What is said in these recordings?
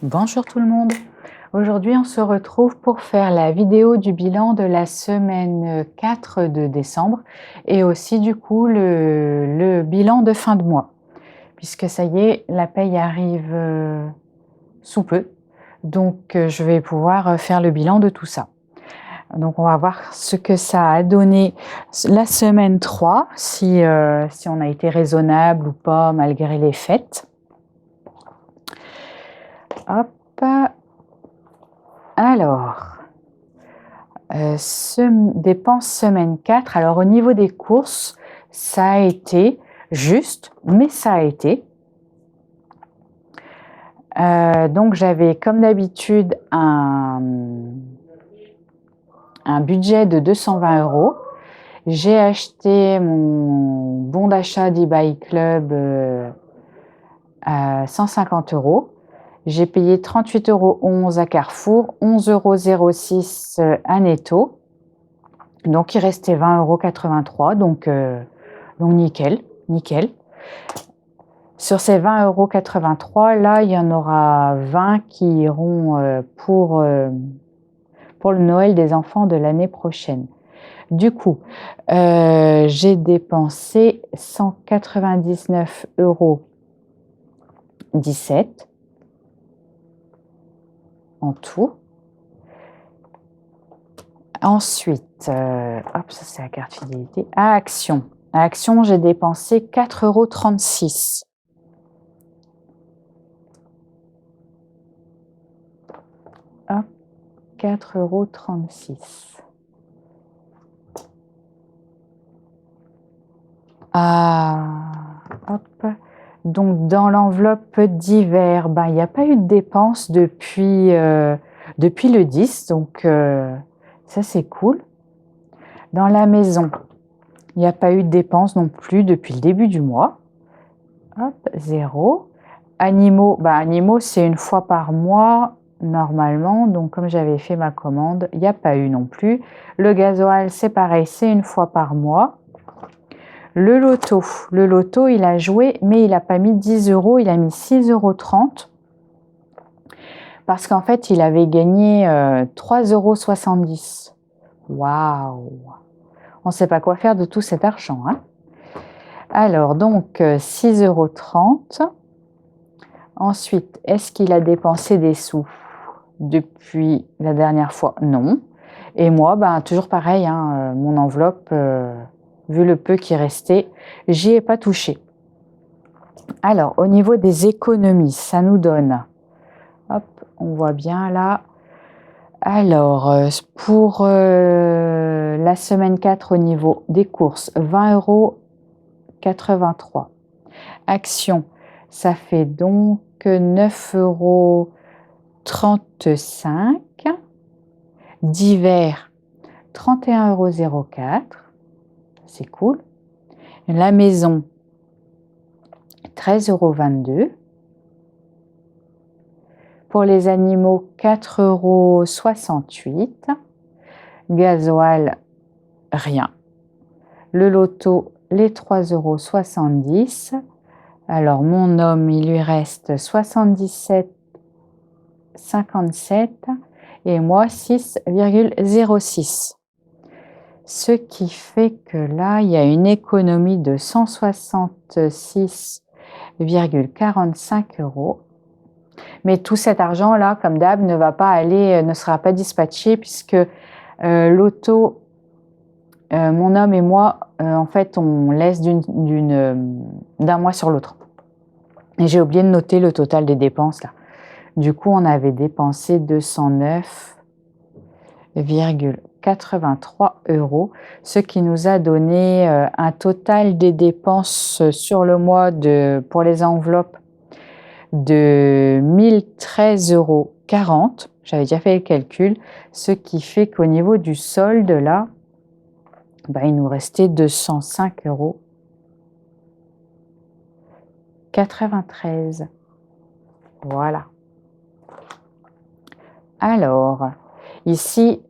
Bonjour tout le monde. Aujourd'hui, on se retrouve pour faire la vidéo du bilan de la semaine 4 de décembre et aussi du coup le bilan de fin de mois. Puisque ça y est, la paye arrive sous peu. Donc, je vais pouvoir faire le bilan de tout ça. Donc, on va voir ce que ça a donné la semaine 3, si on a été raisonnable ou pas malgré les fêtes. Hop. Alors, dépenses semaine 4. Alors, au niveau des courses, ça a été juste, mais ça a été. Donc, j'avais comme d'habitude un budget de 220 €. J'ai acheté mon bon d'achat d'eBay Club à 150 €. J'ai payé 38,11 € à Carrefour, 11,06 € à Netto. Donc, il restait 20,83 €, donc nickel, nickel. Sur ces 20,83 €, là, il y en aura 20 qui iront pour le Noël des enfants de l'année prochaine. Du coup, j'ai dépensé 199,17 € en tout. Ensuite, hop, ça c'est la carte fidélité. À Action. À Action, j'ai dépensé 4,36 €. Hop, 4,36 €. Hop. Donc, dans l'enveloppe divers, il n'y a pas eu de dépenses depuis le 10, donc ça c'est cool. Dans la maison, il n'y a pas eu de dépenses non plus depuis le début du mois. Hop, 0. Animaux, animaux c'est une fois par mois normalement, donc comme j'avais fait ma commande, il n'y a pas eu non plus. Le gasoil, c'est pareil, c'est une fois par mois. Le loto, il a joué, mais il n'a pas mis 10 €, il a mis 6,30 € parce qu'en fait, il avait gagné 3,70 €. Waouh! On ne sait pas quoi faire de tout cet argent, hein? Alors, donc, 6,30 €. Ensuite, est-ce qu'il a dépensé des sous depuis la dernière fois? Non. Et moi, toujours pareil, hein, mon enveloppe, vu le peu qui restait, j'y ai pas touché. Alors, au niveau des économies, ça nous donne, hop, on voit bien là. Alors, pour la semaine 4 au niveau des courses, 20,83 €. Action, ça fait donc 9,35 €. Divers, 31,04 €. C'est cool. La maison, 13,22 €. Pour les animaux, 4,68 €. Gasoil, rien. Le loto, les 3,70 €. Alors, mon homme, il lui reste 77,57 € et moi, 6,06 €. Ce qui fait que là, il y a une économie de 166,45 €. Mais tout cet argent-là, comme d'hab, ne sera pas dispatché puisque l'auto, mon homme et moi, en fait, on laisse d'un mois sur l'autre. Et j'ai oublié de noter le total des dépenses là. Du coup, on avait dépensé 209,83 €, ce qui nous a donné un total des dépenses sur le mois pour les enveloppes de 1 013,40 €. J'avais déjà fait le calcul, ce qui fait qu'au niveau du solde, là, il nous restait 205,93 €. Voilà. Alors, ici,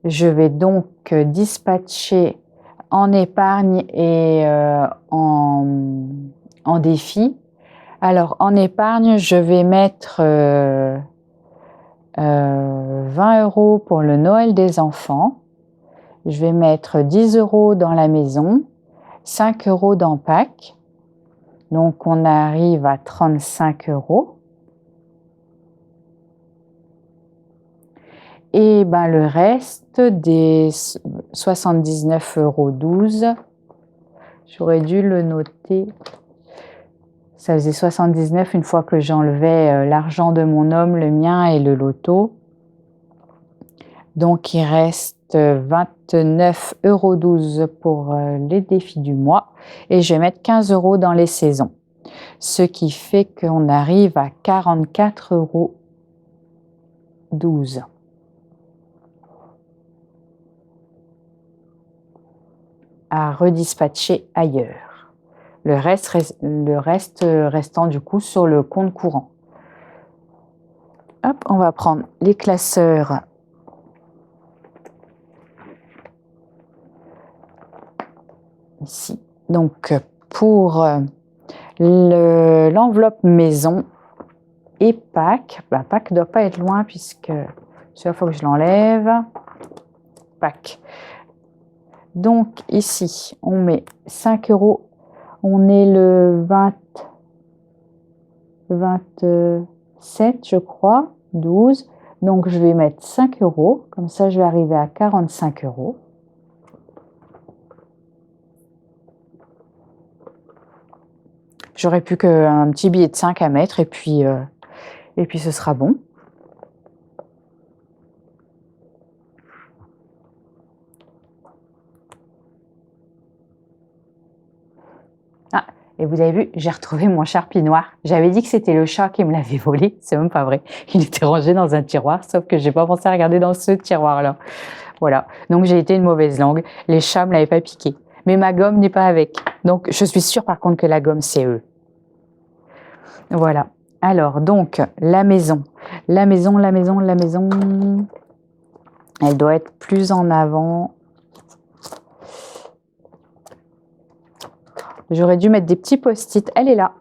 je vais donc dispatcher en épargne et en défi Alors, en épargne, je vais mettre 20 € pour le Noël des enfants. Je vais mettre 10 € dans la maison, 5 € dans Pâques. Donc, on arrive à 35 €. Et ben, le reste des 79,12 €, j'aurais dû le noter. Ça faisait 79 une fois que j'enlevais l'argent de mon homme, le mien et le loto. Donc, il reste 29,12 € pour les défis du mois. Et je vais mettre 15 € dans les saisons. Ce qui fait qu'on arrive à 44,12 € à redispatcher ailleurs. Le reste restant du coup sur le compte courant. Hop, on va prendre les classeurs. Ici. Donc, pour l'enveloppe maison et Pâques, Pâques ne doit pas être loin puisque il faut que je l'enlève. Pâques. Donc, ici, on met 5 €. On est le 27, je crois, 12. Donc, je vais mettre 5 €. Comme ça, je vais arriver à 45 €. J'aurais plus qu'un petit billet de 5 à mettre et puis ce sera bon. Ah, et vous avez vu, j'ai retrouvé mon Sharpie noir. J'avais dit que c'était le chat qui me l'avait volé. C'est même pas vrai. Il était rangé dans un tiroir, sauf que j'ai pas pensé à regarder dans ce tiroir-là. Voilà. Donc j'ai été une mauvaise langue. Les chats me l'avaient pas piqué. Mais ma gomme n'est pas avec. Donc je suis sûre par contre que la gomme c'est eux. Voilà. Alors donc la maison. La maison. Elle doit être plus en avant. J'aurais dû mettre des petits post-it. Elle est là.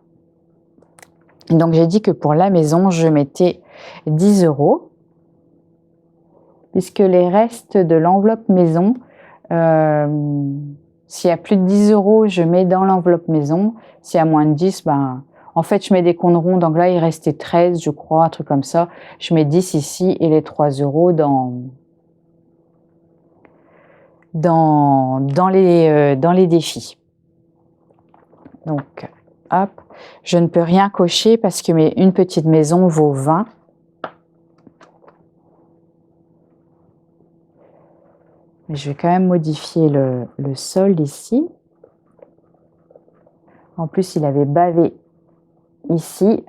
Donc, j'ai dit que pour la maison, je mettais 10 €. Puisque les restes de l'enveloppe maison, s'il y a plus de 10 €, je mets dans l'enveloppe maison. S'il y a moins de 10, en fait, je mets des comptes ronds. Donc là, il restait 13, je crois, un truc comme ça. Je mets 10 ici et les 3 € dans les défis. Donc, hop, je ne peux rien cocher parce que une petite maison vaut 20. Mais je vais quand même modifier le solde ici. En plus, il avait bavé ici.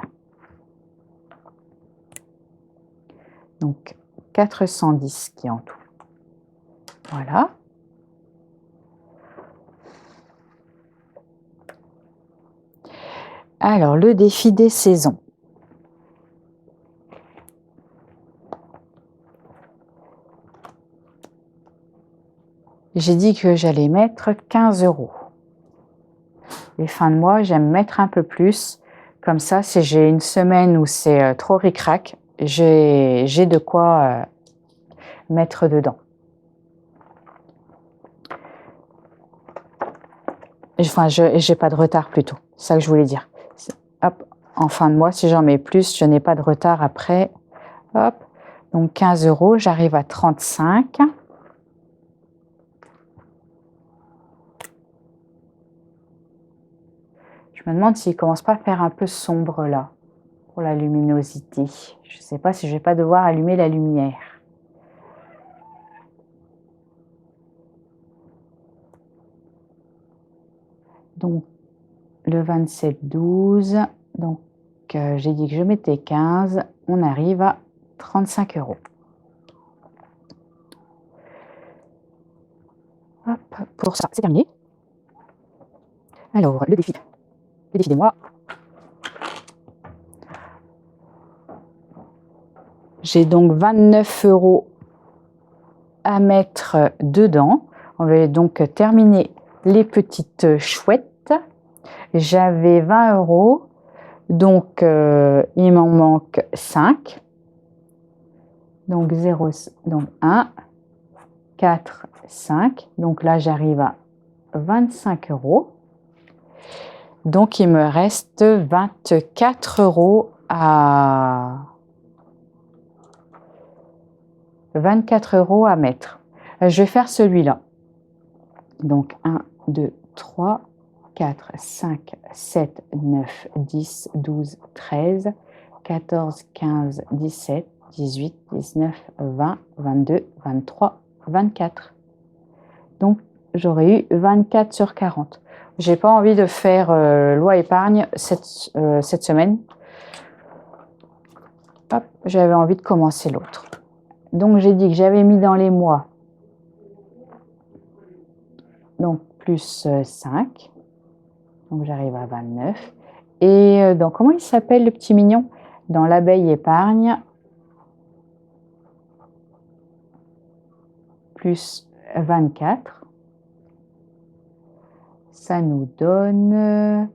Donc, 410 qui est en tout. Voilà. Alors, le défi des saisons. J'ai dit que j'allais mettre 15 €. Les fins de mois, j'aime mettre un peu plus. Comme ça, si j'ai une semaine où c'est trop ric-rac, j'ai de quoi mettre dedans. Enfin, j'ai pas de retard plutôt. C'est ça que je voulais dire. Hop, en fin de mois, si j'en mets plus, je n'ai pas de retard après. Hop, donc 15 €, j'arrive à 35. Je me demande s'il ne commence pas à faire un peu sombre là, pour la luminosité. Je ne sais pas si je ne vais pas devoir allumer la lumière. Donc, le 27,12. Donc, j'ai dit que je mettais 15. On arrive à 35 €. Hop, pour ça, c'est terminé. Alors, le défi des mois. J'ai donc 29 € à mettre dedans. On va donc terminer les petites chouettes. J'avais 20 €. Donc, il m'en manque 5. Donc, 0, donc 1, 4, 5. Donc là, j'arrive à 25 €. Donc, il me reste 24 € à mettre. Je vais faire celui-là. Donc, 1, 2, 3, 4, 5, 7, 9, 10, 12, 13, 14, 15, 17, 18, 19, 20, 22, 23, 24. Donc, j'aurais eu 24 sur 40. J'ai pas envie de faire loi épargne cette semaine. Hop, j'avais envie de commencer l'autre. Donc, j'ai dit que j'avais mis dans les mois. Donc, plus 5. Donc, j'arrive à 29. Et dans, comment il s'appelle le petit mignon? Dans l'abeille épargne. Plus 24. Ça nous donne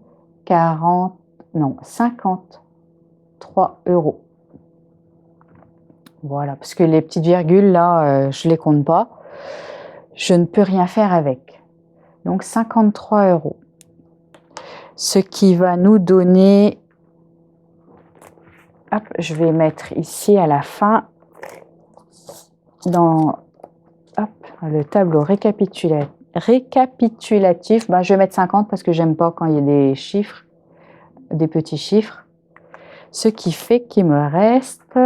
53 €. Voilà, parce que les petites virgules, là, je ne les compte pas. Je ne peux rien faire avec. Donc, 53 €. Ce qui va nous donner... Hop, je vais mettre ici à la fin, dans le tableau récapitulatif. Ben, je vais mettre 50 parce que j'aime pas quand il y a des chiffres, des petits chiffres. Ce qui fait qu'il me reste...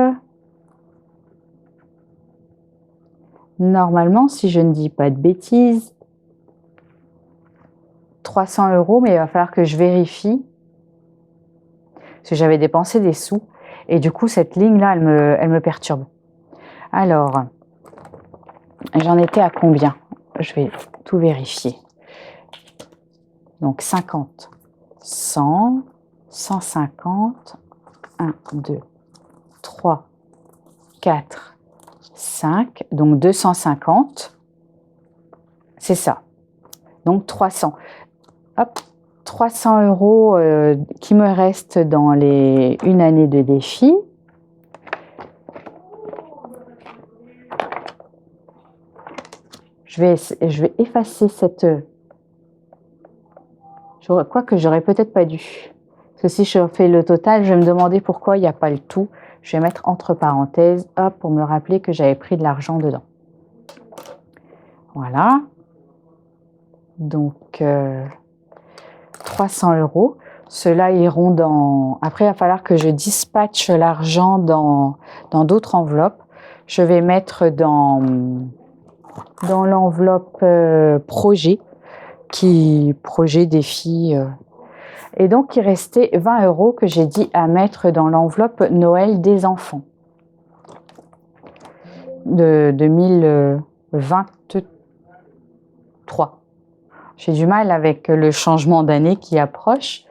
Normalement, si je ne dis pas de bêtises, 300 €, mais il va falloir que je vérifie. Parce que j'avais dépensé des sous. Et du coup, cette ligne-là, elle me perturbe. Alors, j'en étais à combien? Je vais tout vérifier. Donc, 50, 100, 150, 1, 2, 3, 4, 5, donc 250. C'est ça. Donc, 300. Hop, 300 € qui me restent dans les une année de défi. Je vais effacer cette... Quoique j'aurais peut-être pas dû. Parce que si je fais le total, je vais me demander pourquoi il n'y a pas le tout. Je vais mettre entre parenthèses, hop, pour me rappeler que j'avais pris de l'argent dedans. Voilà. Donc, 300 €. Ceux-là iront dans... Après, il va falloir que je dispatche l'argent dans d'autres enveloppes. Je vais mettre dans l'enveloppe projet, projet défi. Et donc, il restait 20 € que j'ai dit à mettre dans l'enveloppe Noël des enfants de 2023. J'ai du mal avec le changement d'année qui approche.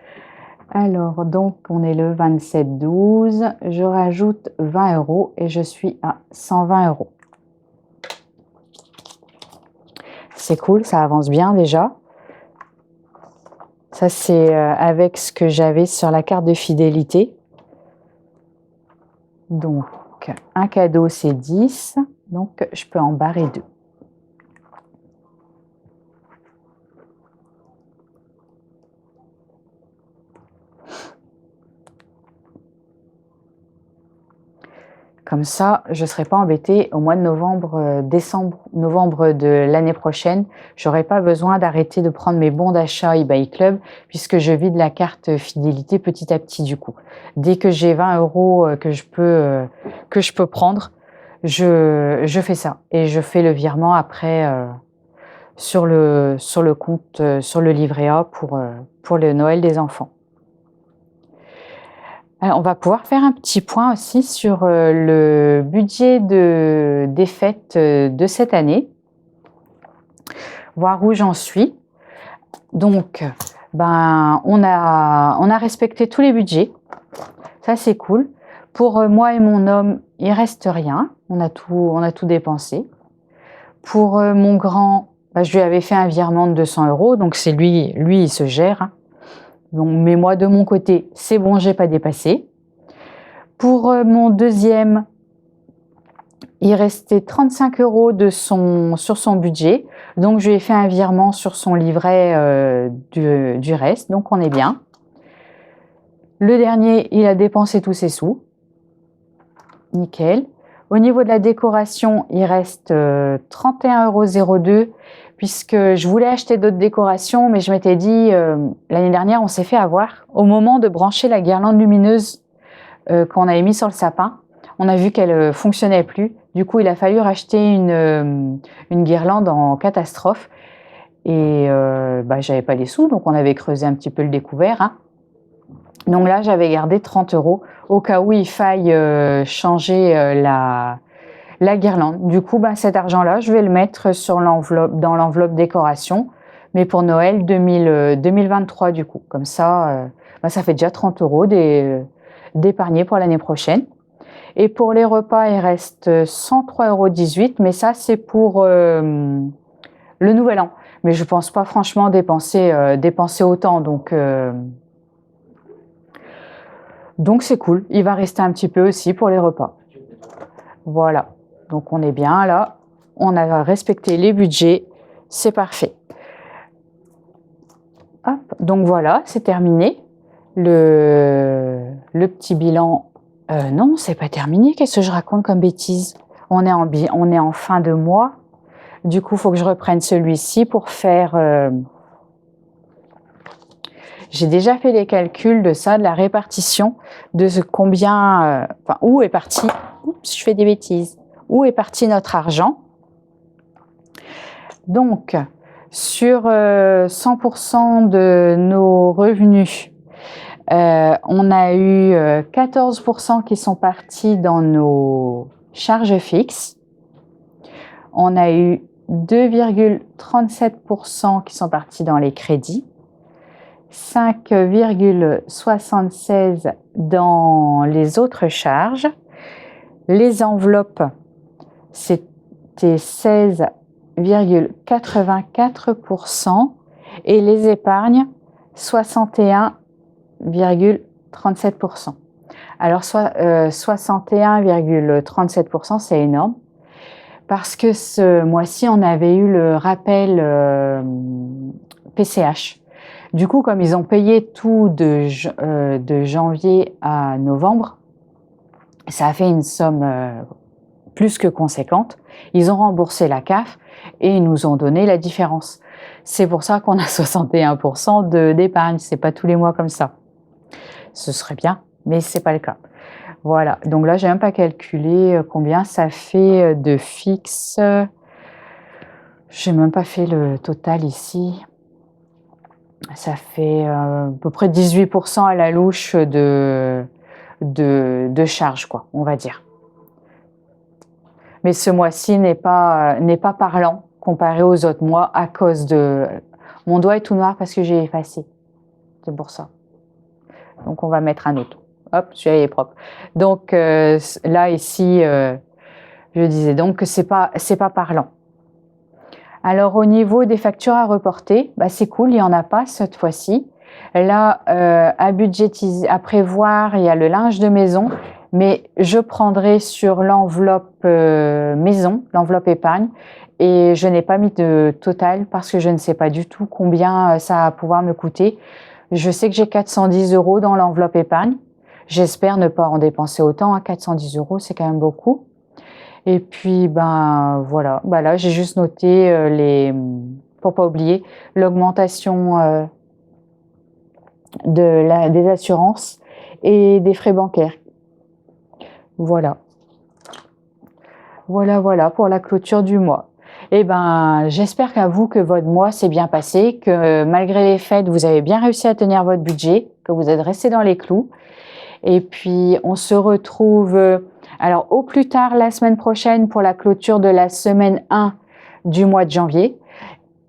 Alors, donc, on est le 27/12. Je rajoute 20 € et je suis à 120 €. C'est cool, ça avance bien déjà. Ça, c'est avec ce que j'avais sur la carte de fidélité. Donc, un cadeau, c'est 10. Donc, je peux en barrer 2. Comme ça, je ne serai pas embêtée au mois de novembre, novembre de l'année prochaine. Je n'aurai pas besoin d'arrêter de prendre mes bons d'achat eBay Club puisque je vide la carte fidélité petit à petit du coup. Dès que j'ai 20 € que je peux prendre, je fais ça et je fais le virement après sur le compte, sur le livret A pour le Noël des enfants. On va pouvoir faire un petit point aussi sur le budget des fêtes de cette année, voir où j'en suis. Donc, ben, on a respecté tous les budgets, ça c'est cool. Pour moi et mon homme, il reste rien, on a tout dépensé. Pour mon grand, ben, je lui avais fait un virement de 200 €, donc c'est lui il se gère. Hein. Donc, mais moi, de mon côté, c'est bon, j'ai pas dépassé. Pour mon deuxième, il restait 35 € sur son budget. Donc, je lui ai fait un virement sur son livret du reste. Donc, on est bien. Le dernier, il a dépensé tous ses sous. Nickel. Au niveau de la décoration, il reste 31,02 € puisque je voulais acheter d'autres décorations, mais je m'étais dit, l'année dernière, on s'est fait avoir. Au moment de brancher la guirlande lumineuse qu'on avait mis sur le sapin, on a vu qu'elle fonctionnait plus. Du coup, il a fallu racheter une guirlande en catastrophe. Et j'avais pas les sous, donc on avait creusé un petit peu le découvert. Hein. Donc là, j'avais gardé 30 € au cas où il faille changer la guirlande. Du coup, cet argent-là, je vais le mettre dans l'enveloppe décoration, mais pour Noël 2023 du coup. Comme ça, ça fait déjà 30 € d'épargner pour l'année prochaine. Et pour les repas, il reste 103,18 €, mais ça, c'est pour le Nouvel An. Mais je pense pas franchement dépenser autant, donc c'est cool. Il va rester un petit peu aussi pour les repas. Voilà. Donc on est bien là. On a respecté les budgets. C'est parfait. Hop. Donc voilà, c'est terminé. Le petit bilan. Non, c'est pas terminé. Qu'est-ce que je raconte comme bêtise? On est en fin de mois. Du coup, il faut que je reprenne celui-ci pour faire... J'ai déjà fait les calculs de ça, de la répartition, de combien... où est parti... Oups, je fais des bêtises. Où est parti notre argent? Donc, sur 100% de nos revenus, on a eu 14% qui sont partis dans nos charges fixes. On a eu 2,37% qui sont partis dans les crédits, 5,76% dans les autres charges. Les enveloppes, c'était 16,84% et les épargnes, 61,37%. Alors, 61,37%, c'est énorme. Parce que ce mois-ci, on avait eu le rappel PCH. Du coup, comme ils ont payé tout de janvier à novembre, ça a fait une somme plus que conséquente. Ils ont remboursé la CAF et ils nous ont donné la différence. C'est pour ça qu'on a 61% d'épargne. C'est pas tous les mois comme ça. Ce serait bien, mais c'est pas le cas. Voilà, donc là, j'ai même pas calculé combien ça fait de fixe. J'ai même pas fait le total ici. Ça fait à peu près 18% à la louche de charge, quoi, on va dire. Mais ce mois-ci n'est pas parlant comparé aux autres mois à cause de... Mon doigt est tout noir parce que j'ai effacé. C'est pour ça. Donc, on va mettre un autre. Hop, celui-là est propre. Donc là, ici, je disais donc que c'est pas parlant. Alors, au niveau des factures à reporter, c'est cool, il n'y en a pas cette fois-ci. Là, à budgétiser, à prévoir, il y a le linge de maison, mais je prendrai sur l'enveloppe maison, l'enveloppe épargne, et je n'ai pas mis de total parce que je ne sais pas du tout combien ça va pouvoir me coûter. Je sais que j'ai 410 € dans l'enveloppe épargne. J'espère ne pas en dépenser autant. 410 €, c'est quand même beaucoup. Et puis, voilà. Là, j'ai juste noté pour pas oublier, l'augmentation des assurances et des frais bancaires. Voilà. Voilà pour la clôture du mois. Et j'espère qu'à vous que votre mois s'est bien passé, que malgré les fêtes, vous avez bien réussi à tenir votre budget, que vous êtes resté dans les clous. Et puis, on se retrouve alors au plus tard la semaine prochaine pour la clôture de la semaine 1 du mois de janvier.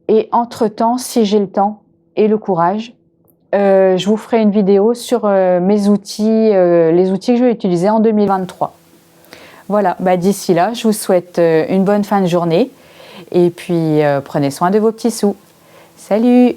Et entre-temps, si j'ai le temps et le courage, je vous ferai une vidéo sur mes outils, les outils que je vais utiliser en 2023. Voilà, d'ici là, je vous souhaite une bonne fin de journée et puis prenez soin de vos petits sous. Salut!